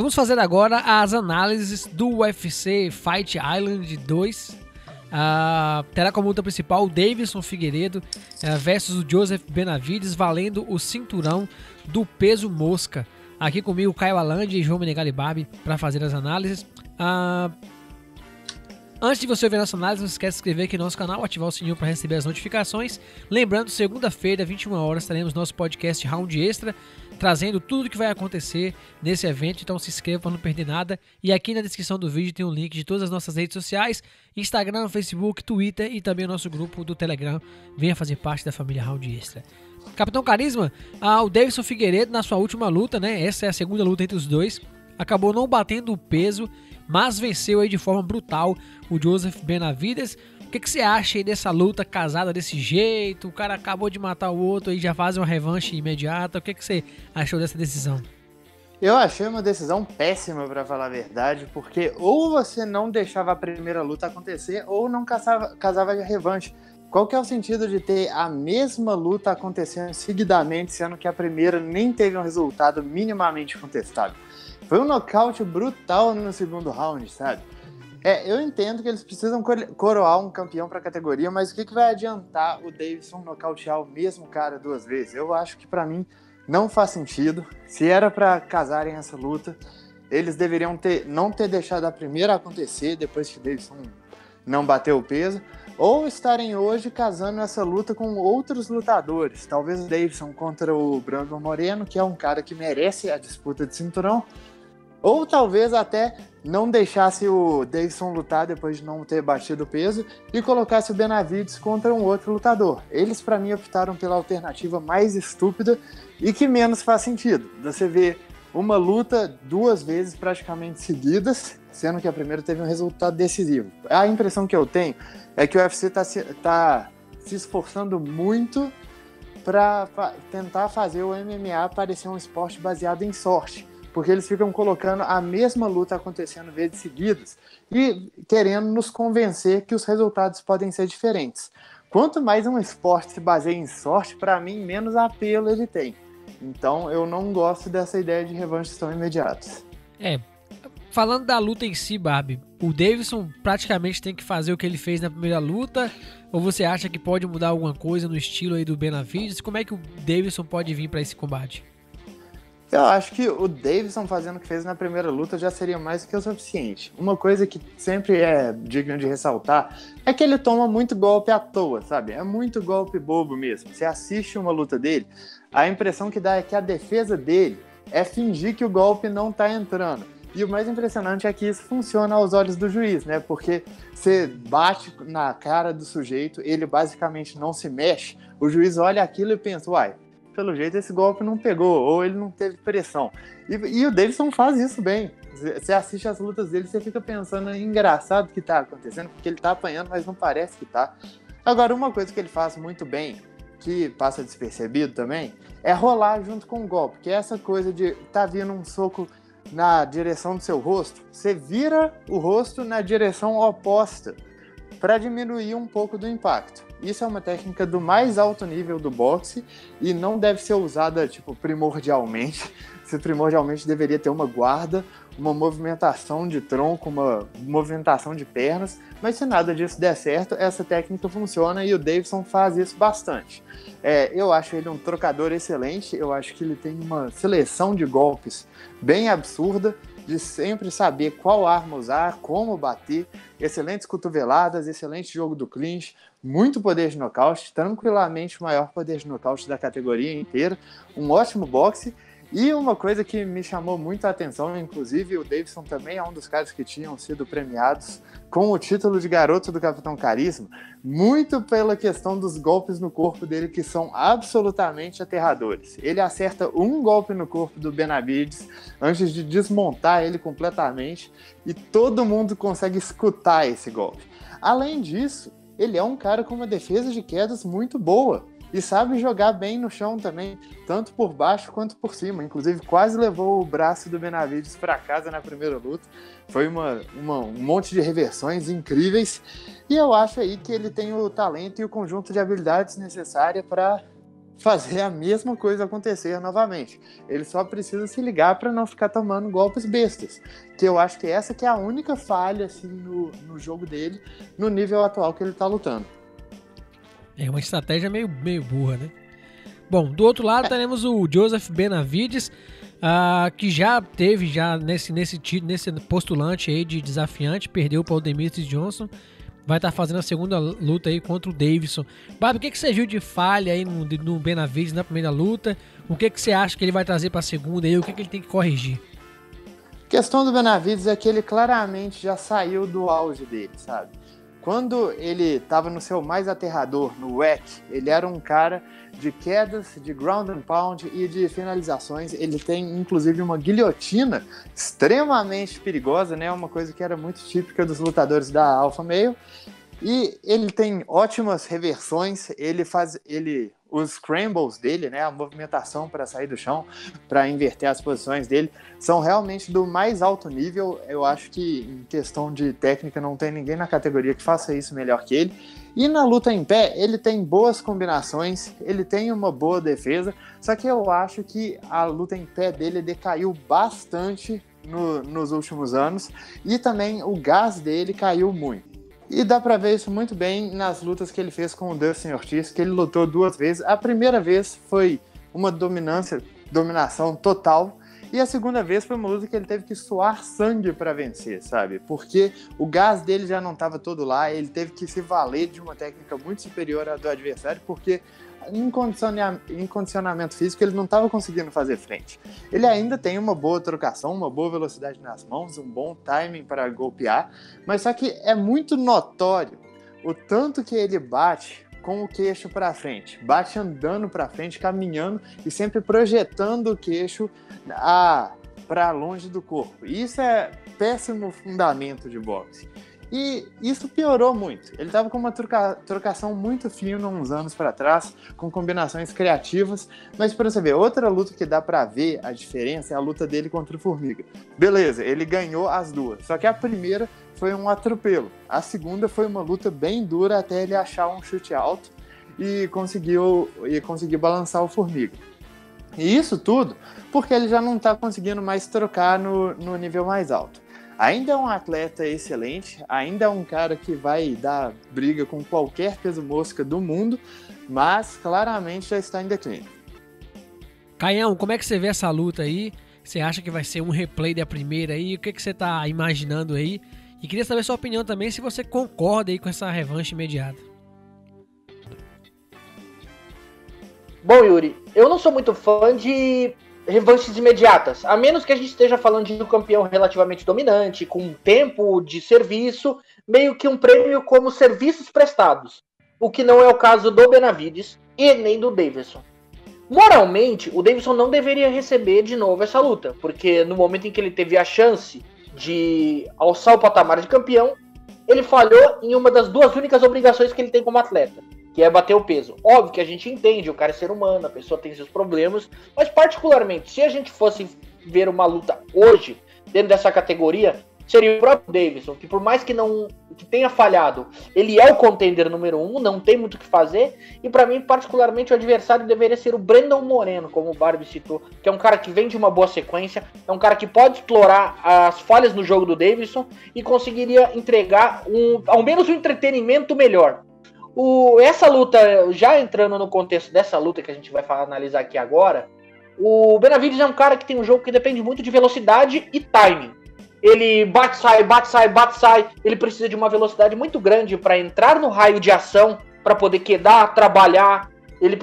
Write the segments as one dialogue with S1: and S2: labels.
S1: Vamos fazer agora as análises do UFC Fight Island 2. Terá como luta principal o Davidson Figueiredo versus o Joseph Benavides, valendo o cinturão do peso mosca. Aqui comigo, Caio Alandi e João Menegali Barbi para fazer as análises. Antes de você ver nossa análise, não esquece de se inscrever aqui no nosso canal, ativar o sininho para receber as notificações. Lembrando, segunda-feira, 21 horas, teremos nosso podcast Round Extra, trazendo tudo o que vai acontecer nesse evento, então se inscreva para não perder nada. E aqui na descrição do vídeo tem um link de todas as nossas redes sociais, Instagram, Facebook, Twitter e também o nosso grupo do Telegram. Venha fazer parte da família Round Extra. Capitão Carisma, o Davidson Figueiredo na sua última luta, né? Essa é a segunda luta entre os dois. Acabou não batendo o peso, mas venceu aí de forma brutal o Joseph Benavides. O que você acha aí dessa luta casada desse jeito? O cara acabou de matar o outro e já faz uma revanche imediata. O que você achou dessa decisão?
S2: Eu achei uma decisão péssima, pra falar a verdade, porque ou você não deixava a primeira luta acontecer ou não casava de revanche. Qual que é o sentido de ter a mesma luta acontecendo seguidamente, sendo que a primeira nem teve um resultado minimamente contestado? Foi um nocaute brutal no segundo round, sabe? Eu entendo que eles precisam coroar um campeão para a categoria, mas o que vai adiantar o Davidson nocautear o mesmo cara duas vezes? Eu acho que para mim não faz sentido. Se era para casarem essa luta, eles deveriam não ter deixado a primeira acontecer depois que o Davidson não bateu o peso, ou estarem hoje casando essa luta com outros lutadores. Talvez o Davidson contra o Brandon Moreno, que é um cara que merece a disputa de cinturão, ou talvez até não deixasse o Davidson lutar depois de não ter batido o peso e colocasse o Benavides contra um outro lutador. Eles, para mim, optaram pela alternativa mais estúpida e que menos faz sentido. Você vê uma luta duas vezes praticamente seguidas, sendo que a primeira teve um resultado decisivo. A impressão que eu tenho é que o UFC está se esforçando muito para tentar fazer o MMA parecer um esporte baseado em sorte, porque eles ficam colocando a mesma luta acontecendo vezes seguidas e querendo nos convencer que os resultados podem ser diferentes. Quanto mais um esporte se baseia em sorte, para mim, menos apelo ele tem. Então, eu não gosto dessa ideia de revanches tão imediatas.
S1: Falando da luta em si, Barbie, o Davidson praticamente tem que fazer o que ele fez na primeira luta, ou você acha que pode mudar alguma coisa no estilo aí do Benavides? Como é que o Davidson pode vir para esse combate?
S2: Eu acho que o Davidson fazendo o que fez na primeira luta já seria mais do que o suficiente. Uma coisa que sempre é digna de ressaltar é que ele toma muito golpe à toa, sabe? É muito golpe bobo mesmo. Você assiste uma luta dele, a impressão que dá é que a defesa dele é fingir que o golpe não tá entrando. E o mais impressionante é que isso funciona aos olhos do juiz, né? Porque você bate na cara do sujeito, ele basicamente não se mexe, o juiz olha aquilo e pensa, uai, pelo jeito esse golpe não pegou, ou ele não teve pressão. E o Davidson faz isso bem. Você assiste as lutas dele, você fica pensando, engraçado que tá acontecendo, porque ele tá apanhando, mas não parece que tá. Agora, uma coisa que ele faz muito bem, que passa despercebido também, é rolar junto com o golpe, que é essa coisa de tá vindo um soco na direção do seu rosto, você vira o rosto na direção oposta para diminuir um pouco do impacto. Isso é uma técnica do mais alto nível do boxe e não deve ser usada primordialmente. Você primordialmente deveria ter uma guarda, uma movimentação de tronco, uma movimentação de pernas, mas se nada disso der certo, essa técnica funciona e o Davidson faz isso bastante. Eu acho ele um trocador excelente, eu acho que ele tem uma seleção de golpes bem absurda, de sempre saber qual arma usar, como bater, excelentes cotoveladas, excelente jogo do clinch, muito poder de nocaute, tranquilamente o maior poder de nocaute da categoria inteira, um ótimo boxe. E uma coisa que me chamou muito a atenção, inclusive o Davidson também é um dos caras que tinham sido premiados com o título de garoto do Capitão Carisma, muito pela questão dos golpes no corpo dele que são absolutamente aterradores. Ele acerta um golpe no corpo do Benavides antes de desmontar ele completamente e todo mundo consegue escutar esse golpe. Além disso, ele é um cara com uma defesa de quedas muito boa. E sabe jogar bem no chão também, tanto por baixo quanto por cima. Inclusive, quase levou o braço do Benavides para casa na primeira luta. Foi um monte de reversões incríveis. E eu acho aí que ele tem o talento e o conjunto de habilidades necessárias para fazer a mesma coisa acontecer novamente. Ele só precisa se ligar para não ficar tomando golpes bestas, que eu acho que essa que é a única falha assim, no jogo dele, no nível atual que ele tá lutando.
S1: É uma estratégia meio burra, né? Bom, do outro lado teremos o Joseph Benavidez, que já teve nesse postulante aí de desafiante, perdeu para o Demetrius Johnson, vai estar fazendo a segunda luta aí contra o Davidson. Bárbara, o que você viu de falha aí no Benavidez na primeira luta? O que você acha que ele vai trazer para a segunda e o que ele tem que corrigir?
S2: A questão do Benavidez é que ele claramente já saiu do auge dele, sabe? Quando ele estava no seu mais aterrador, no WEC, ele era um cara de quedas, de ground and pound e de finalizações. Ele tem, inclusive, uma guilhotina extremamente perigosa, né? Uma coisa que era muito típica dos lutadores da Alpha Male. E ele tem ótimas reversões, os scrambles dele, né, a movimentação para sair do chão, para inverter as posições dele, são realmente do mais alto nível. Eu acho que em questão de técnica não tem ninguém na categoria que faça isso melhor que ele. E na luta em pé, ele tem boas combinações, ele tem uma boa defesa, só que eu acho que a luta em pé dele decaiu bastante nos últimos anos, e também o gás dele caiu muito. E dá pra ver isso muito bem nas lutas que ele fez com o Dustin Ortiz, que ele lutou 2 vezes. A primeira vez foi uma dominação total, e a segunda vez foi uma luta que ele teve que suar sangue pra vencer, sabe? Porque o gás dele já não estava todo lá, ele teve que se valer de uma técnica muito superior à do adversário, porque em condicionamento físico ele não estava conseguindo fazer frente. Ele ainda tem uma boa trocação, uma boa velocidade nas mãos, um bom timing para golpear, mas só que é muito notório o tanto que ele bate com o queixo para frente, bate andando para frente, caminhando e sempre projetando o queixo para longe do corpo. E isso é péssimo fundamento de boxe. E isso piorou muito. Ele estava com uma trocação muito fina uns anos para trás, com combinações criativas, mas para você ver, outra luta que dá para ver a diferença é a luta dele contra o Formiga. Beleza, ele ganhou as duas, só que a primeira foi um atropelo. A segunda foi uma luta bem dura até ele achar um chute alto e conseguir balançar o Formiga. E isso tudo porque ele já não está conseguindo mais trocar no nível mais alto. Ainda é um atleta excelente, ainda é um cara que vai dar briga com qualquer peso mosca do mundo, mas claramente já está em declínio.
S1: Caião, como é que você vê essa luta aí? Você acha que vai ser um replay da primeira aí? O que você está imaginando aí? E queria saber sua opinião também, se você concorda aí com essa revanche imediata.
S3: Bom, Yuri, eu não sou muito fã de revanches imediatas, a menos que a gente esteja falando de um campeão relativamente dominante, com tempo de serviço, meio que um prêmio como serviços prestados, o que não é o caso do Benavidez e nem do Davidson. Moralmente, o Davidson não deveria receber de novo essa luta, porque no momento em que ele teve a chance de alçar o patamar de campeão, ele falhou em uma das 2 únicas obrigações que ele tem como atleta, que é bater o peso. Óbvio que a gente entende, o cara é ser humano, a pessoa tem seus problemas, mas particularmente, se a gente fosse ver uma luta hoje, dentro dessa categoria, seria o próprio Davidson, que por mais que tenha falhado, ele é o contender número 1, não tem muito o que fazer, e pra mim, particularmente, o adversário deveria ser o Brandon Moreno, como o Barbie citou, que é um cara que vem de uma boa sequência, é um cara que pode explorar as falhas no jogo do Davidson e conseguiria entregar ao menos um entretenimento melhor. Essa luta, já entrando no contexto dessa luta que a gente vai analisar aqui agora, o Benavidez é um cara que tem um jogo que depende muito de velocidade e timing. Ele bate, sai, ele precisa de uma velocidade muito grande para entrar no raio de ação, para poder quedar, trabalhar. Ele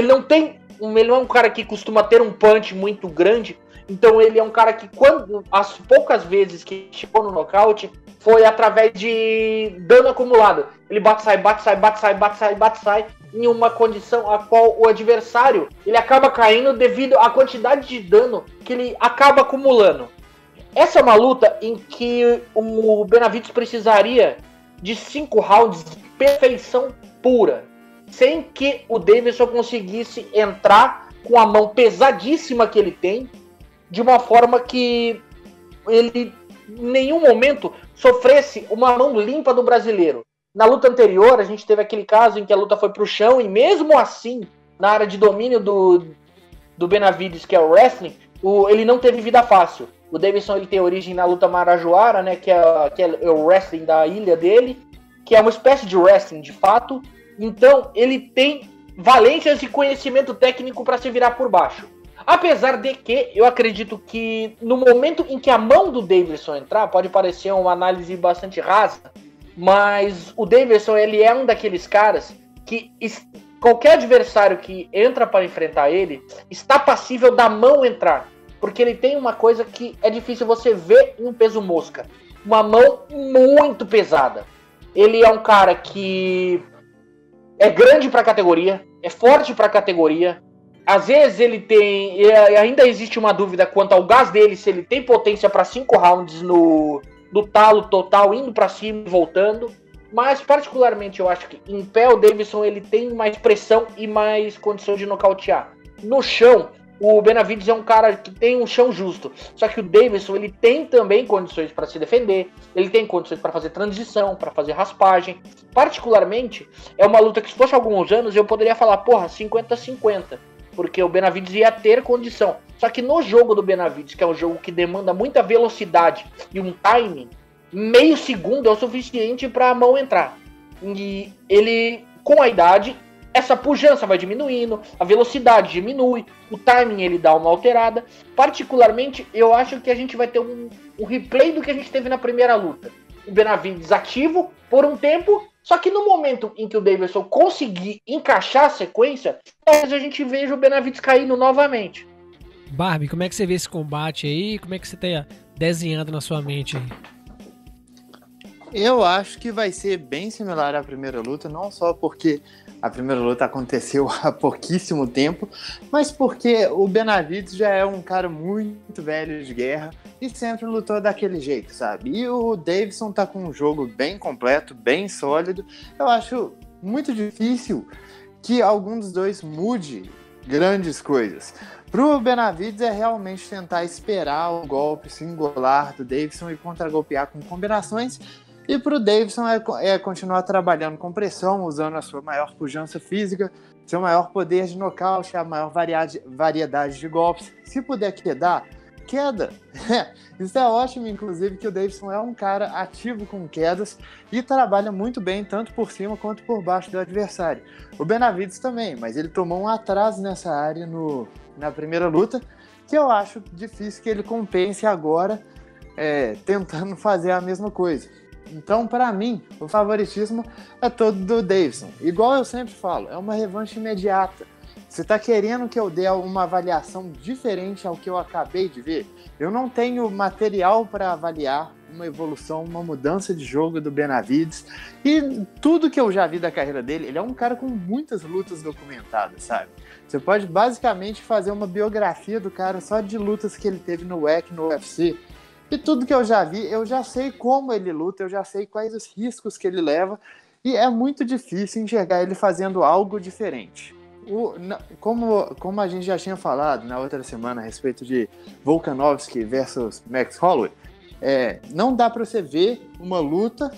S3: não é um cara que costuma ter um punch muito grande, então ele é um cara que as poucas vezes que chegou no nocaute, foi através de dano acumulado. Ele bate, sai, em uma condição a qual o adversário ele acaba caindo devido à quantidade de dano que ele acaba acumulando. Essa é uma luta em que o Benavidez precisaria de 5 rounds de perfeição pura, sem que o Davidson conseguisse entrar com a mão pesadíssima que ele tem, de uma forma que ele em nenhum momento sofresse uma mão limpa do brasileiro. Na luta anterior, a gente teve aquele caso em que a luta foi pro chão e mesmo assim na área de domínio do Benavidez, que é o wrestling, ele não teve vida fácil. O Davidson ele tem origem na luta marajoara, né, que é o wrestling da ilha dele, que é uma espécie de wrestling de fato. Então ele tem valências e conhecimento técnico para se virar por baixo. Apesar de que eu acredito que no momento em que a mão do Davidson entrar, pode parecer uma análise bastante rasa, mas o Davidson ele é um daqueles caras que qualquer adversário que entra para enfrentar ele está passível da mão entrar. Porque ele tem uma coisa que é difícil você ver em um peso mosca. Uma mão muito pesada. Ele é um cara que é grande para a categoria, é forte para a categoria. Às vezes ele tem... Ainda existe uma dúvida quanto ao gás dele, se ele tem potência para 5 rounds no talo total, indo para cima e voltando. Mas particularmente eu acho que em pé o Davidson ele tem mais pressão e mais condição de nocautear. No chão, o Benavidez é um cara que tem um chão justo. Só que o Davidson ele tem também condições para se defender. Ele tem condições para fazer transição, para fazer raspagem. Particularmente, é uma luta que se fosse há alguns anos eu poderia falar, 50-50. Porque o Benavidez ia ter condição. Só que no jogo do Benavidez, que é um jogo que demanda muita velocidade e um timing, meio segundo é o suficiente para a mão entrar. E ele, com a idade, essa pujança vai diminuindo, a velocidade diminui, o timing ele dá uma alterada. Particularmente, eu acho que a gente vai ter um replay do que a gente teve na primeira luta. O Benavidez ativo por um tempo, só que no momento em que o Davidson conseguir encaixar a sequência, talvez a gente veja o Benavidez caindo novamente.
S1: Barbie, como é que você vê esse combate aí? Como é que você tá desenhando na sua mente aí?
S2: Eu acho que vai ser bem similar à primeira luta, não só porque a primeira luta aconteceu há pouquíssimo tempo, mas porque o Benavidez já é um cara muito velho de guerra e sempre lutou daquele jeito, sabe? E o Davidson tá com um jogo bem completo, bem sólido. Eu acho muito difícil que algum dos dois mude grandes coisas. Pro Benavidez é realmente tentar esperar o golpe singular do Davidson e contra-golpear com combinações. E para o Davidson é continuar trabalhando com pressão, usando a sua maior pujança física, seu maior poder de nocaute, a maior variedade de golpes. Se puder quedar, queda. Isso é ótimo, inclusive, que o Davidson é um cara ativo com quedas e trabalha muito bem, tanto por cima quanto por baixo do adversário. O Benavidez também, mas ele tomou um atraso nessa área na primeira luta, que eu acho difícil que ele compense agora, tentando fazer a mesma coisa. Então, para mim, o favoritismo é todo do Davidson. Igual eu sempre falo, é uma revanche imediata. Você está querendo que eu dê uma avaliação diferente ao que eu acabei de ver? Eu não tenho material para avaliar uma evolução, uma mudança de jogo do Benavidez. E tudo que eu já vi da carreira dele, ele é um cara com muitas lutas documentadas, sabe? Você pode basicamente fazer uma biografia do cara só de lutas que ele teve no WEC, no UFC. E tudo que eu já vi, eu já sei como ele luta, eu já sei quais os riscos que ele leva, e é muito difícil enxergar ele fazendo algo diferente. Como a gente já tinha falado na outra semana a respeito de Volkanovski versus Max Holloway, não dá para você ver uma luta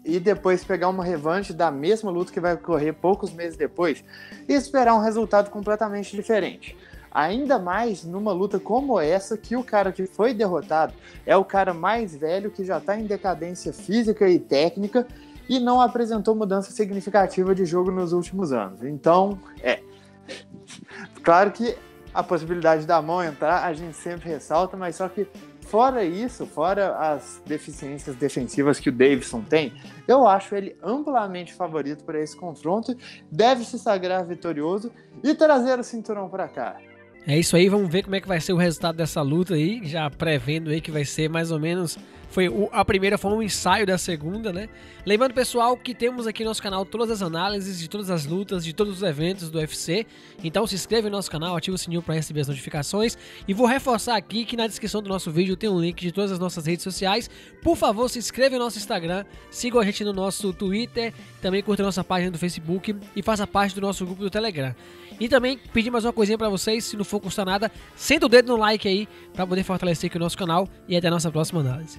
S2: e depois pegar uma revanche da mesma luta que vai ocorrer poucos meses depois e esperar um resultado completamente diferente. Ainda mais numa luta como essa, que o cara que foi derrotado é o cara mais velho, que já está em decadência física e técnica e não apresentou mudança significativa de jogo nos últimos anos. Então, claro que a possibilidade da mão entrar a gente sempre ressalta, mas só que fora isso, fora as deficiências defensivas que o Davidson tem, eu acho ele amplamente favorito para esse confronto, deve se sagrar vitorioso e trazer o cinturão para cá.
S1: É isso aí, vamos ver como é que vai ser o resultado dessa luta aí, já prevendo aí que vai ser mais ou menos, a primeira foi um ensaio da segunda, né? Lembrando, pessoal, que temos aqui no nosso canal todas as análises de todas as lutas, de todos os eventos do UFC, então se inscreve no nosso canal, ativa o sininho para receber as notificações, e vou reforçar aqui que na descrição do nosso vídeo tem um link de todas as nossas redes sociais. Por favor, se inscreva no nosso Instagram, sigam a gente no nosso Twitter, também curta a nossa página do Facebook e faça parte do nosso grupo do Telegram. E também pedir mais uma coisinha para vocês, se não for custar nada, senta o dedo no like aí para poder fortalecer aqui o nosso canal e até a nossa próxima análise.